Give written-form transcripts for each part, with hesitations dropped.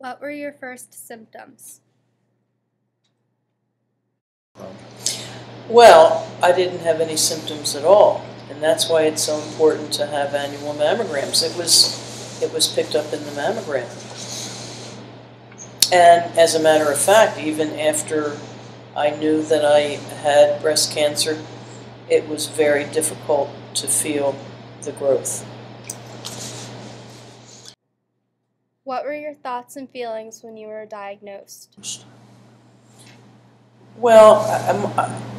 What were your first symptoms? Well, I didn't have any symptoms at all, and that's why it's so important to have annual mammograms. It was picked up in the mammogram. And as a matter of fact, even after I knew that I had breast cancer, it was very difficult to feel the growth. What were your thoughts and feelings when you were diagnosed? Well,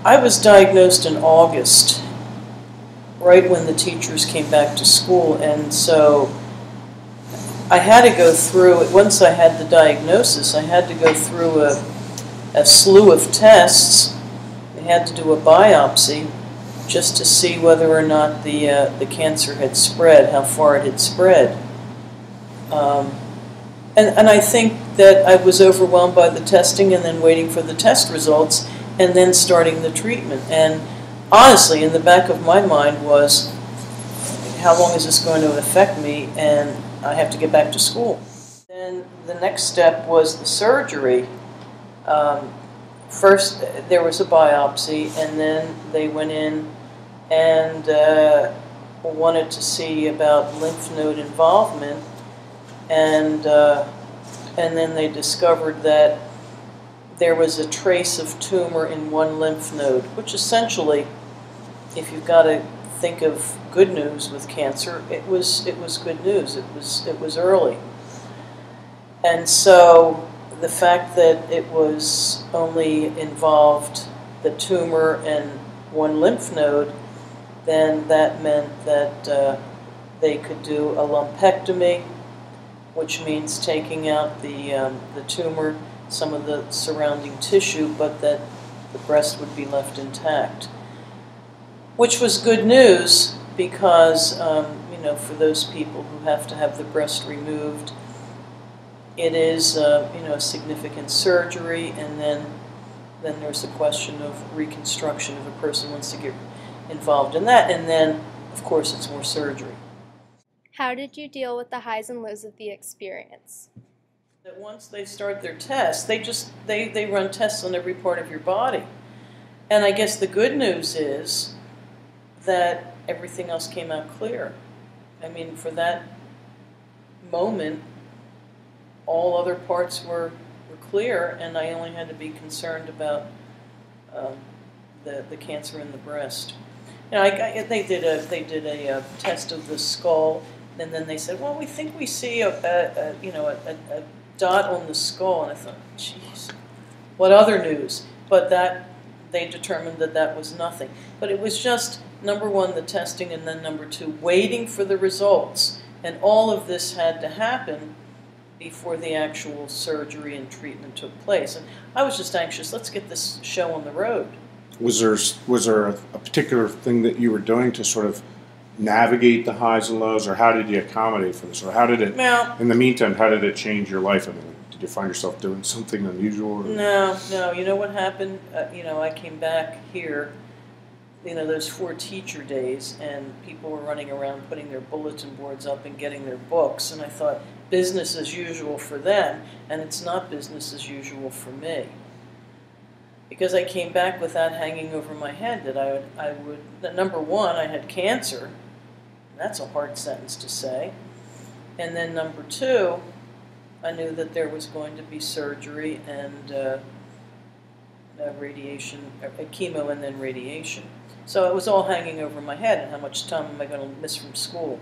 I was diagnosed in August, right when the teachers came back to school, and so I had to go through, once I had the diagnosis, I had to go through a slew of tests. I had to do a biopsy just to see whether or not the cancer had spread, how far it had spread. And I think that I was overwhelmed by the testing and then waiting for the test results and then starting the treatment. And honestly, in the back of my mind was, how long is this going to affect me? And I have to get back to school. Then the next step was the surgery. First, there was a biopsy, and then they went in and wanted to see about lymph node involvement. And then they discovered that there was a trace of tumor in one lymph node, which essentially, if you've got to think of good news with cancer, it was good news. It was early, and so the fact that it was only involved the tumor and one lymph node, then that meant that they could do a lumpectomy, which means taking out the tumor, some of the surrounding tissue, but that the breast would be left intact. Which was good news because, for those people who have to have the breast removed, it is, a significant surgery, and then there's the question of reconstruction if a person wants to get involved in that, and then, of course, it's more surgery. How did you deal with the highs and lows of the experience? That once they start their tests, they run tests on every part of your body. And I guess the good news is that everything else came out clear. I mean, for that moment, all other parts were clear, and I only had to be concerned about the cancer in the breast. They did a test of the skull, and then they said, well, we think we see a dot on the skull, and I thought, geez, what other news? But that they determined that was nothing. But it was just, number one, the testing, and then number two, waiting for the results. And all of this had to happen before the actual surgery and treatment took place. And I was just anxious, let's get this show on the road. Was there a particular thing that you were doing to sort of navigate the highs and lows, or how did you accommodate for this? Or how did it, in the meantime, how did it change your life? I mean, did you find yourself doing something unusual? Or? No. You know what happened? I came back here, those 4 teacher days, and people were running around putting their bulletin boards up and getting their books, and I thought, business as usual for them, and it's not business as usual for me. Because I came back with that hanging over my head that number one, I had cancer. That's a hard sentence to say. And then number two, I knew that there was going to be surgery and radiation, chemo and then radiation. So it was all hanging over my head, and how much time am I going to miss from school?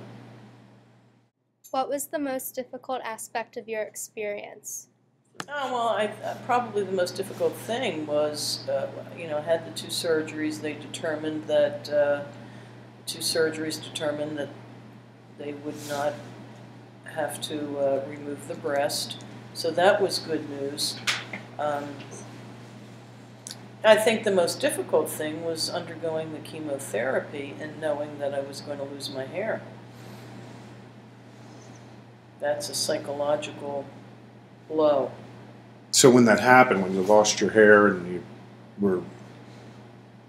What was the most difficult aspect of your experience? Oh, well, probably the most difficult thing was, I had the 2 surgeries. They determined that, 2 surgeries determined that they would not have to remove the breast. So that was good news. I think the most difficult thing was undergoing the chemotherapy and knowing that I was going to lose my hair. That's a psychological blow. So when that happened, when you lost your hair and you were,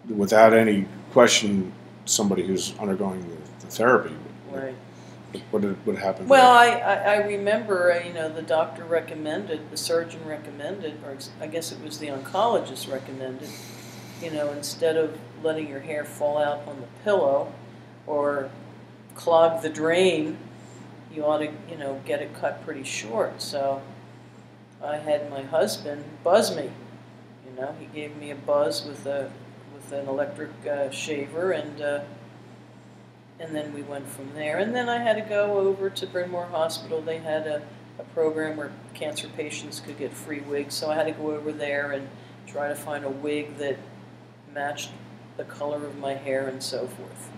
without any question, somebody who's undergoing the therapy, Right. What happened? Well, I remember, you know, the doctor recommended, the surgeon recommended, or I guess it was the oncologist recommended, you know, instead of letting your hair fall out on the pillow or clog the drain, you ought to, you know, get it cut pretty short. So I had my husband buzz me. You know, he gave me a buzz with an electric shaver, and then we went from there. And then I had to go over to Bryn Mawr Hospital. They had a program where cancer patients could get free wigs, so I had to go over there and try to find a wig that matched the color of my hair and so forth.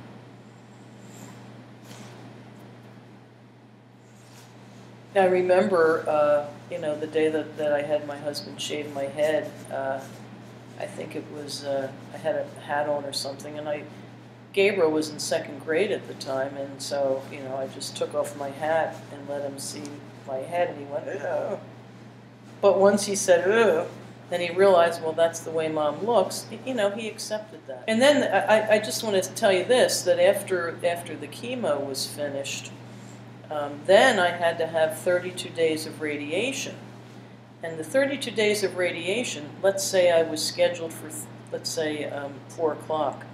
I remember, you know, the day that I had my husband shave my head. I think it was, I had a hat on or something, and Gabriel was in second grade at the time, and so, you know, I just took off my hat and let him see my head, and he went, ugh. But once he said, ugh, then he realized, well, that's the way Mom looks. You know, he accepted that. And then I just want to tell you this, that after the chemo was finished, then I had to have 32 days of radiation. And the 32 days of radiation, let's say I was scheduled for, let's say, 4 o'clock.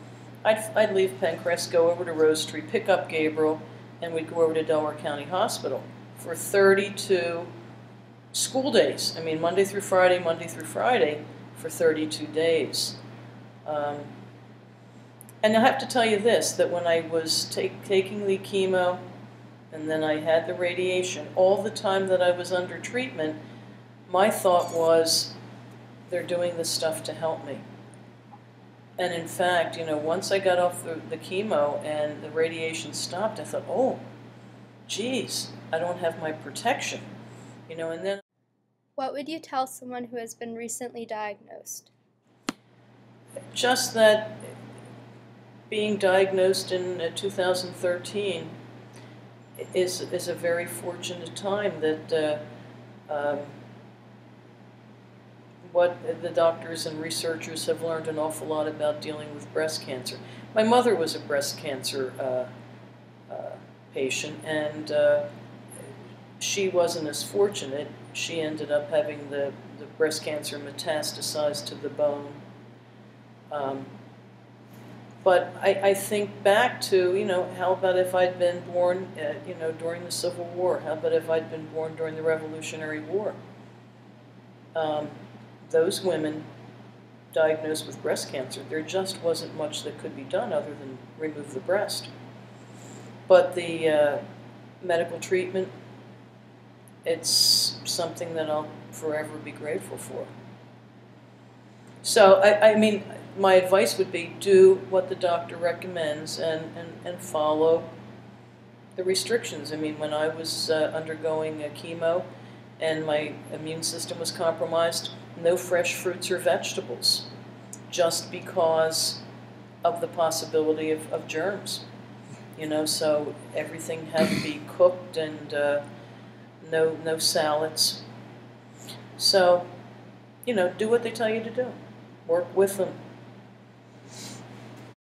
I'd leave Pencrest, go over to Rose Tree, pick up Gabriel, and we'd go over to Delaware County Hospital for 32 school days. I mean, Monday through Friday for 32 days. And I have to tell you this, that when I was taking the chemo, and then I had the radiation, all the time that I was under treatment, my thought was, they're doing this stuff to help me. And in fact, you know, once I got off the chemo and the radiation stopped, I thought, oh, geez, I don't have my protection. You know, and then... What would you tell someone who has been recently diagnosed? Just that being diagnosed in 2013 is a very fortunate time, that what the doctors and researchers have learned an awful lot about dealing with breast cancer. My mother was a breast cancer patient, and she wasn't as fortunate. She ended up having the breast cancer metastasized to the bone. But I think back to, you know, how about if I'd been born, you know, during the Civil War? How about if I'd been born during the Revolutionary War? Those women diagnosed with breast cancer, there just wasn't much that could be done other than remove the breast. But the medical treatment, it's something that I'll forever be grateful for. So, I mean, my advice would be do what the doctor recommends and follow the restrictions. I mean, when I was undergoing chemo and my immune system was compromised, no fresh fruits or vegetables, just because of the possibility of germs. You know, so everything had to be cooked, and no salads. So, you know, do what they tell you to do. Work with them.